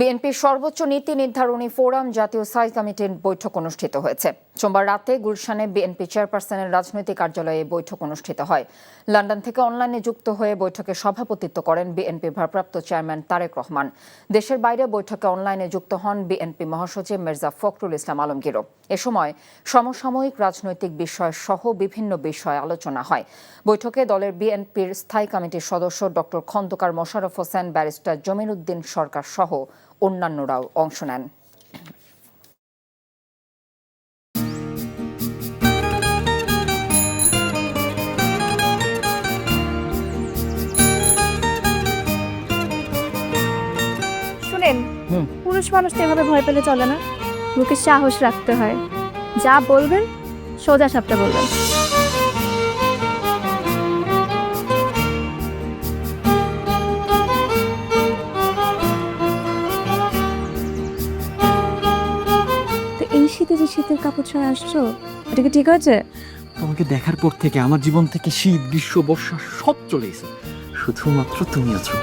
বিএনপির সর্বোচ্চ নীতি নির্ধারণী ফোরাম জাতীয় স্থায়ী কমিটির বৈঠক অনুষ্ঠিত হয়েছে। সোমবার রাতে গুলশানে বিএনপি চেয়ারপারসনের রাজনৈতিক কার্যালয়ে বৈঠক অনুষ্ঠিত হয়। লন্ডন থেকে অনলাইনে যুক্ত হয়ে বৈঠকে সভাপতিত্ব করেন বিএনপি ভারপ্রাপ্ত চেয়ারম্যান তারেক রহমান। দেশের বাইরে বৈঠকে অনলাইনে যুক্ত হন বিএনপি মহাসচিব মির্জা ফখরুল ইসলাম আলমগীরও। এ সময় সমসাময়িক রাজনৈতিক বিষয় সহ বিভিন্ন বিষয়ে আলোচনা হয়। বৈঠকে দলের বিএনপির স্থায়ী কমিটির সদস্য ডক্টর খন্দকার মোশাররফ হোসেন, ব্যারিস্টার জমির উদ্দিন সরকার সহ অন্যান্যরাও অংশ নেন। শুনেন, পুরুষ মানুষ তো এভাবে ভয় পেলে চলে না, মুখে সাহস রাখতে হয়। যা বলবেন সোজা সাপটা বলবেন। তো এই শীতে যে শীতের কাপড় ছাড়া আসছো, এটা কি ঠিক আছে? তোমাকে দেখার পর থেকে আমার জীবন থেকে শীত, গ্রীষ্ম, বর্ষা সব চলে গেছে, শুধুমাত্র তুমি আছো।